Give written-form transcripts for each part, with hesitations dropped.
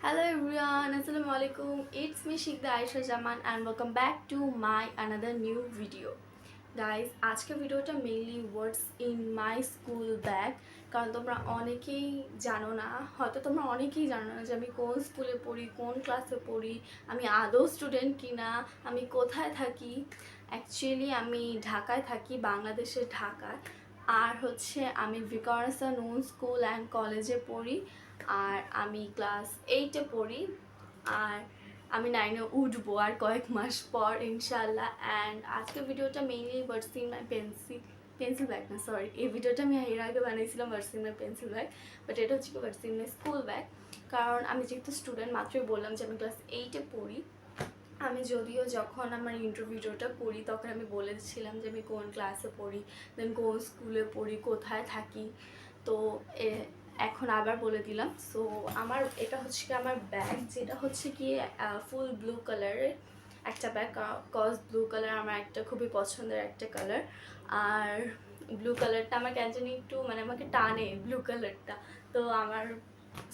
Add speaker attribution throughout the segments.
Speaker 1: Hello everyone, Assalamu alaikum. It's me Shikda Aisha Jaman and welcome back to my another new video. Guys, আজকে ভিডিওটা mainly words in my school bag, কারণ তোমরা অনেকেই জানো না, হয়তো তোমরা অনেকেই জানো না যে আমি কোন স্কুলে পড়ি, কোন ক্লাসে পড়ি, আমি আদৌ স্টুডেন্ট কিনা, আমি কোথায় থাকি। অ্যাকচুয়ালি আমি ঢাকায় থাকি, বাংলাদেশের ঢাকায়। আর হচ্ছে আমি ভিকারুননিসা নূন স্কুল অ্যান্ড কলেজে পড়ি, আর আমি ক্লাস 8-এ পড়ি। আর আমি 9-এ উঠবো আর কয়েক মাস পর ইনশাল্লাহ। অ্যান্ড আজকের ভিডিওটা mainly what's in my pencil bag, না সরি, এই ভিডিওটা আমি এর আগে বানিয়েছিলাম what's in my pencil bag, but এটা হচ্ছে what's in my school bag. কারণ আমি যেহেতু স্টুডেন্ট, মাত্রই বললাম যে আমি ক্লাস 8-এ পড়ি। আমি যদিও যখন আমার ইন্টারভিউটা করি তখন আমি বলেছিলাম যে আমি কোন ক্লাসে পড়ি, দেন কোন স্কুলে পড়ি, কোথায় থাকি। তো এখন আবার বলে দিলাম। সো আমার এটা হচ্ছে কি আমার ব্যাগ, যেটা হচ্ছে কি ফুল ব্লু কালারের একটা ব্যাগ, কজ ব্লু কালার আমার একটা খুবই পছন্দের একটা কালার। আর ব্লু কালারটা আমার কেন জানি একটু মানে আমাকে টানে ব্লু কালারটা। তো আমার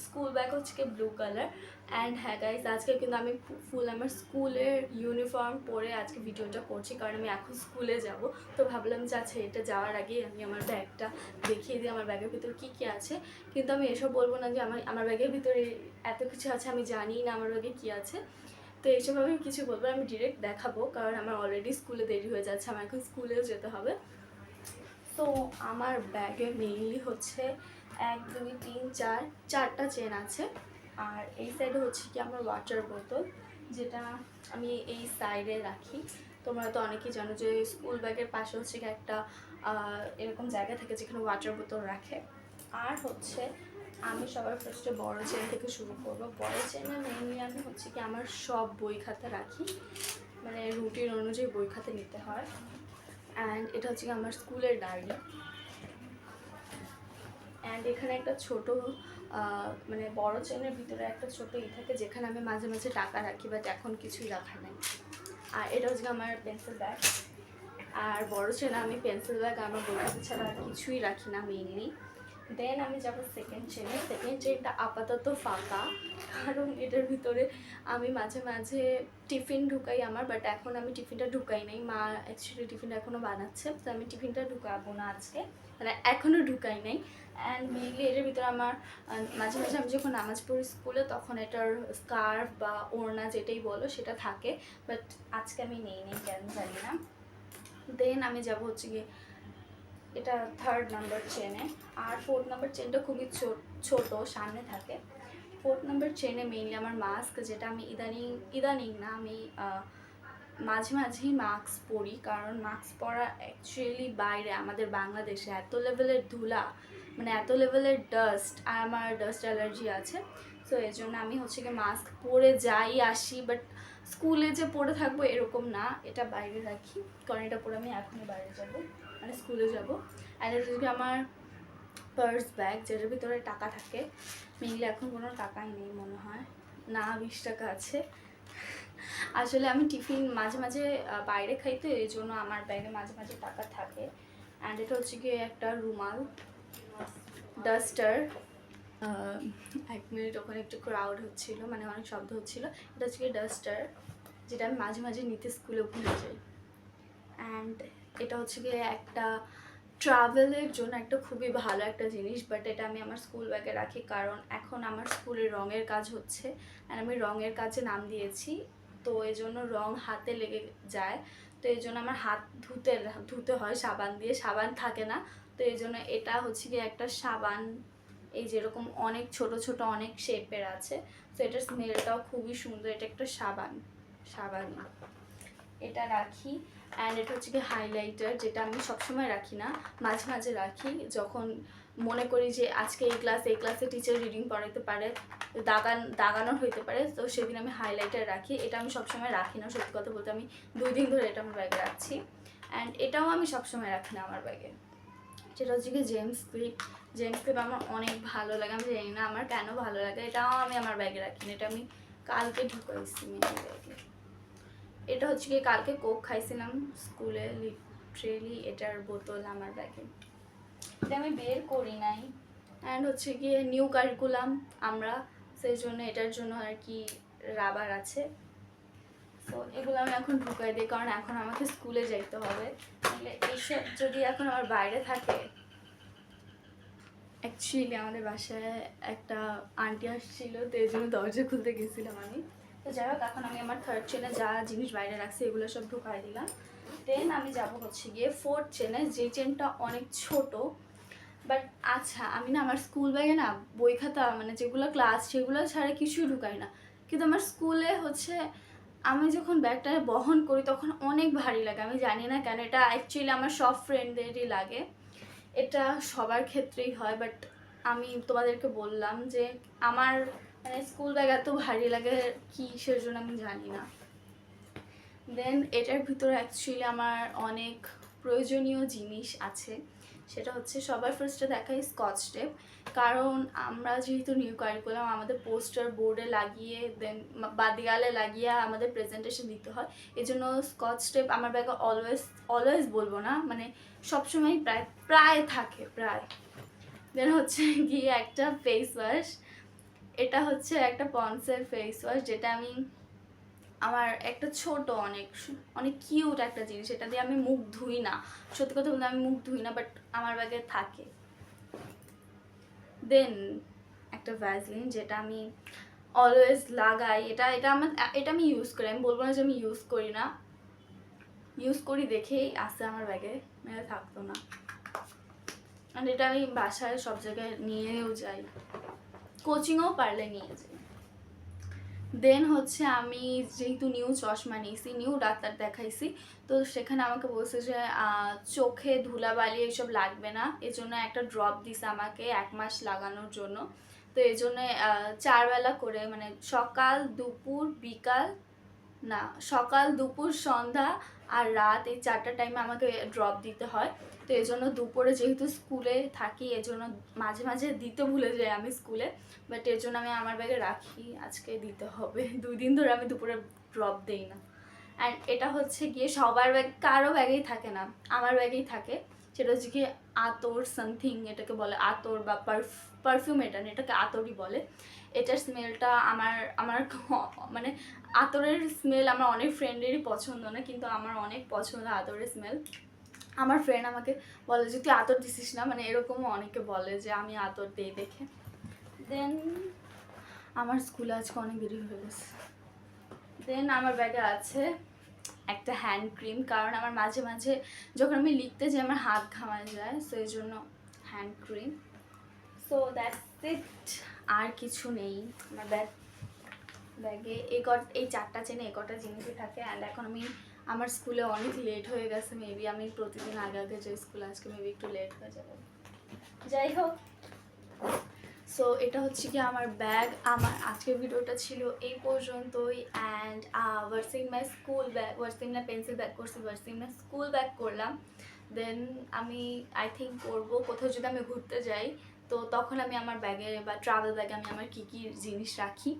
Speaker 1: স্কুল ব্যাগ হচ্ছে কি ব্লু কালার। অ্যান্ড হ্যাঁ গাইজ, আজকে কিন্তু আমি ফুল আমার স্কুলের ইউনিফর্ম পরে আজকে ভিডিওটা করছি, কারণ আমি এখন স্কুলে যাব। তো ভাবলাম যে আচ্ছা, এটা যাওয়ার আগে আমি আমার ব্যাগটা দেখিয়ে দিই আমার ব্যাগের ভিতরে কী কী আছে। কিন্তু আমি এসব বলবো না যে আমার ব্যাগের ভিতরে এত কিছু আছে, আমি জানি না আমার ব্যাগে কী আছে। তো এইসব আমি কিছু বলবো, আমি ডিরেক্ট দেখাবো, কারণ আমার অলরেডি স্কুলে দেরি হয়ে যাচ্ছে, আমার এখন স্কুলেও যেতে হবে। তো আমার ব্যাগে মেইনলি হচ্ছে 1 2 3 4 4টা চেন আছে। আর এই সাইডে হচ্ছে কি আমার ওয়াটার বোতল, যেটা আমি এই সাইডে রাখি। তোমরা তো অনেকেই জানো যে স্কুল ব্যাগের পাশে হচ্ছে কি একটা এরকম জায়গা থাকে যেখানে ওয়াটার বোতল রাখে। আর হচ্ছে আমি সবার ফার্স্টে বড় চেন থেকে শুরু করবো। বড় চেনে মেইনলি আমি হচ্ছে কি আমার সব বই খাতা রাখি, মানে রুটিন অনুযায়ী বই খাতা নিতে হয়। অ্যান্ড এটা হচ্ছে কি আমার স্কুলের ডায়েরি। অ্যান্ড এখানে একটা ছোটো মানে বড় চেনের ভিতরে একটা ছোটো থাকে যেখানে আমি মাঝে মাঝে টাকা রাখি, বাট এখন কিছুই রাখা নেই। আর এটা হচ্ছে আমার পেন্সিল ব্যাগ। আর বড় চেনে আমি পেন্সিল ব্যাগ আমার বই খাতা ছাড়া আর কিছুই রাখি না মেইনলি। দেন আমি যাবো সেকেন্ড চেনটা আপাতত ফাঁকা, কারণ এটার ভিতরে আমি মাঝে মাঝে টিফিন ঢুকাই আমার, বাট এখন আমি টিফিনটা ঢুকাই নাই। মা অ্যাকচুয়ালি টিফিনটা এখনও বানাচ্ছে, তো আমি টিফিনটা ঢুকাবো না আজকে, মানে এখনও ঢুকাই নাই। অ্যান্ড মেইনলি এটার ভিতরে আমার মাঝে মাঝে আমি যখন নামাজ পড়ি স্কুলে তখন এটার স্কার্ফ বা ওড়না যেটাই বলো সেটা থাকে, বাট আজকে আমি নেই কেন জানি না। দেন আমি যাব হচ্ছে গিয়ে এটা 3rd নাম্বার চেনে। আর 4th নাম্বার চেনটা খুবই ছোট সামনে থাকে। 4th নাম্বার চেনে মেইনলি আমার মাস্ক, যেটা আমি ইদানিং না, আমি মাঝে মাঝেই মাস্ক পরি, কারণ মাস্ক পরা অ্যাকচুয়ালি বাইরে আমাদের বাংলাদেশে এত লেভেলের ধুলা, মানে এত লেভেলের ডাস্ট, আর আমার ডাস্ট অ্যালার্জি আছে। সো এই জন্য আমি হচ্ছে কি মাস্ক পরে যাই আসি, বাট স্কুলে যে পরে থাকবো এরকম না, এটা বাইরে রাখি, কারণ এটা পরে আমি এখনই বাইরে যাব, মানে স্কুলে যাব। আর এটা হচ্ছে আমার পার্স ব্যাগ, যেটার ভিতরে টাকা থাকে। মেইনলি এখন কোনো টাকাই নেই মনে হয়, না 20 টাকা আছে। আসলে আমি টিফিন মাঝে মাঝে বাইরে খাই, তো এই জন্য আমার ব্যাগে মাঝে মাঝে টাকা থাকে। অ্যান্ড এটা হচ্ছে গিয়ে একটা রুমাল, ডাস্টার। 1 মিনিট, ওখানে একটু ক্রাউড হচ্ছিলো, মানে অনেক শব্দ হচ্ছিলো। এটা হচ্ছে গিয়ে ডাস্টার, যেটা আমি মাঝে মাঝে নিতে স্কুলে ভুলে যাই। অ্যান্ড এটা হচ্ছে গিয়ে একটা ট্রাভেলের জন্য একটা খুবই ভালো একটা জিনিস, বাট এটা আমি আমার স্কুল ব্যাগে রাখি, কারণ এখন আমার স্কুলে রঙের কাজ হচ্ছে আর আমি রঙের কাজে নাম দিয়েছি। তো এই জন্য রঙ হাতে লেগে যায়, তো এই জন্য আমার হাত ধুতে হয় সাবান দিয়ে, সাবান থাকে না। তো এই জন্য এটা হচ্ছে গিয়ে একটা সাবান, এই যেরকম অনেক ছোট ছোট অনেক শেপের আছে। তো এটার স্মেলটাও খুবই সুন্দর, এটা একটা সাবান, এটা রাখি। অ্যান্ড এটা হচ্ছে কি হাইলাইটার, যেটা আমি সবসময় রাখি না, মাঝে মাঝে রাখি, যখন মনে করি যে আজকে এই ক্লাসে টিচার রিডিং পড়াইতে পারে, দাগানোর হইতে পারে, তো সেদিন আমি হাইলাইটার রাখি। এটা আমি সবসময় রাখি না, সত্যি কথা বলতে আমি 2 দিন ধরে এটা আমার ব্যাগে রাখছি। অ্যান্ড এটাও আমি সবসময় রাখি না আমার ব্যাগে। সেটা হচ্ছে কি জেমস ক্লিপ আমার অনেক ভালো লাগে, আমি জানি না আমার কেন ভালো লাগে, এটাও আমি আমার ব্যাগে রাখি না, এটা আমি কালকে ঢুকাইছি মেয়ের ব্যাগে। এটা হচ্ছে কি কালকে কোক খাইছিলাম স্কুলে, লিটারেলি এটার বোতল আমার ব্যাগে, এটা আমি বের করি নাই। অ্যান্ড হচ্ছে গিয়ে নিউ কারিকুলাম, আমরা সেই জন্য এটার জন্য আর কি রাবার আছে। তো এগুলো আমি এখন ঢুকাই দিই, কারণ এখন আমাকে স্কুলে যাইতে হবে। তাহলে এইসব যদি এখন আমার বাইরে থাকে। অ্যাকচুয়ালি আমাদের বাসায় একটা আন্টি আসছিল, তো এই জন্য দরজা খুলতে গেছিলাম আমি। তো যাই হোক, এখন আমি আমার থার্ড চেনে যা জিনিস বাইরে রাখছি এগুলো সব ঢুকাই দিলাম। দেন আমি যাব হচ্ছে গিয়ে ফোর্থ চেনে, যে চেনটা অনেক ছোট। বাট আচ্ছা, আমি না আমার স্কুল ব্যাগে না বই খাতা মানে যেগুলো ক্লাস সেগুলো ছাড়া কিছুই ঢুকাই না। কিন্তু আমার স্কুলে হচ্ছে আমি যখন ব্যাগটা বহন করি তখন অনেক ভারী লাগে। আমি জানি না কেন, এটা অ্যাকচুয়ালি আমার সব ফ্রেন্ডদেরই লাগে, এটা সবার ক্ষেত্রেই হয়। বাট আমি তোমাদেরকে বললাম যে আমার মানে স্কুল ব্যাগ এত ভারী লাগে কি সেজন্য আমি জানি না। দেন এটার ভিতরে অ্যাকচুয়ালি আমার অনেক প্রয়োজনীয় জিনিস আছে। সেটা হচ্ছে সবার ফার্স্টে দেখাই স্কচ টেপ, কারণ আমরা যেহেতু নিউ কারিকুলাম আমাদের পোস্টার বোর্ডে লাগিয়ে দেন বা দেয়ালে লাগিয়ে আমাদের প্রেজেন্টেশন দিতে হয়। এই জন্য স্কচ টেপ আমার ব্যাগে অলওয়েজ বলবো না, মানে সবসময় প্রায় থাকে প্রায়। দেন হচ্ছে গিয়ে একটা ফেস ওয়াশ, এটা হচ্ছে একটা পন্ডসের ফেস ওয়াশ, যেটা আমি আমার একটা ছোট অনেক অনেক কিউট একটা জিনিস, এটা দিয়ে আমি মুখ ধুই না, সত্যি কথা বলতে আমি মুখ ধুই না, বাট আমার ব্যাগে থাকে। দেন একটা ভ্যাসলিন, যেটা আমি অলওয়েজ লাগাই, এটা আমি ইউজ করি, আমি বলবো না যে আমি ইউজ করি না, ইউজ করি দেখেই আসে আমার ব্যাগে, মেলে থাকতো না। আর এটা আমি বাসায় সব জায়গায় নিয়েও যাই, কোচিংও পারলে নিয়ে যাই। দেন হচ্ছে আমি যেহেতু নিউ চশমা নিয়েছি, নিউ ডাক্তার দেখাইছি, তো সেখানে আমাকে বলছে যে চোখে ধুলাবালি এসব লাগবে না, এজন্য একটা ড্রপ দিছে আমাকে 1 মাস লাগানোর জন্য। তো এই জন্য 4 বেলা করে, মানে সকাল দুপুর বিকাল, না সকাল দুপুর সন্ধ্যা আর রাত, এই 4টা টাইমে আমাকে ড্রপ দিতে হয়। তো এই জন্য দুপুরে যেহেতু স্কুলে থাকি এজন্য মাঝে মাঝে দিতে ভুলে যাই আমি স্কুলে, বাট এর জন্য আমি আমার ব্যাগে রাখি, আজকে দিতে হবে। 2 দিন ধরে আমি দুপুরে ড্রপ দেই না। অ্যান্ড এটা হচ্ছে গিয়ে সবার ব্যাগ, কারো ব্যাগেই থাকে না, আমার ব্যাগেই থাকে। সেটা হচ্ছে কি আতর সামথিং, এটাকে বলে আতর বা পারফিউম, এটাকে আতরই বলে। এটার স্মেলটা আমার আমার মানে আতরের স্মেল আমার অনেক ফ্রেন্ডেরই পছন্দ না, কিন্তু আমার অনেক পছন্দ আতরের স্মেল। আমার ফ্রেন্ড আমাকে বলে যে তুই আতর দিছিস না, মানে এরকমও অনেকে বলে যে আমি আতর দিই দেখে। দেন আমার স্কুলে আজকে অনেক দেরি হয়ে গেছে। দেন আমার ব্যাগে আছে একটা হ্যান্ড ক্রিম, কারণ আমার মাঝে মাঝে যখন আমি লিখতে যাই আমার হাত ঘামায় যায়, সো এই জন্য hand cream. So that's it, আর কিছু নেই আমার ব্যাগে। এই 4টা চেনে এই কটা জিনিসই থাকে। অ্যান্ড এখন আমি আমার স্কুলে অনেক লেট হয়ে গেছে, মেবি আমি প্রতিদিন আগে আগে যাই স্কুলে, আজকে মেবি একটু লেট হয়ে যাবে। যাই হোক, সো এটা হচ্ছে কি আমার ব্যাগ। আমার আজকের ভিডিওটা ছিল এই পর্যন্তই। অ্যান্ড ভার্সিং মাই স্কুল ব্যাগ, ভার্সিং না পেন্সিল ব্যাগ করছি, ভার্সিং না স্কুল ব্যাগ করলাম। দেন আমি আই থিঙ্ক করবো কোথাও যদি আমি ঘুরতে যাই, তো তখন আমি আমার ব্যাগে বা ট্রাভেল ব্যাগে আমি আমার কী কী জিনিস রাখি,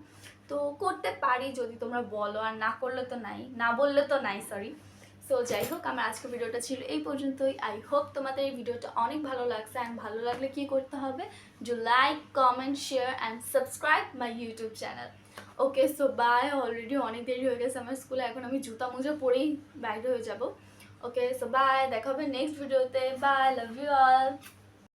Speaker 1: তো করতে পারি যদি তোমরা বলো, আর না করলে তো নাই, না বললে তো নাই, সরি। সো যাই হোক, আমার আজকের ভিডিওটা ছিল এই পর্যন্তই। আই হোপ তোমাদের এই ভিডিওটা অনেক ভালো লাগছে। অ্যান্ড ভালো লাগলে কী করতে হবে, do like, comment, share and subscribe my YouTube channel. Okay, so bye. Already অনেক দেরি হয়ে গেছে আমার স্কুলে, এখন আমি জুতা মোজা পরেই বাইরে হয়ে যাব। ওকে, সো বাই, দেখা হবে নেক্সট ভিডিওতে। Bye, love you all.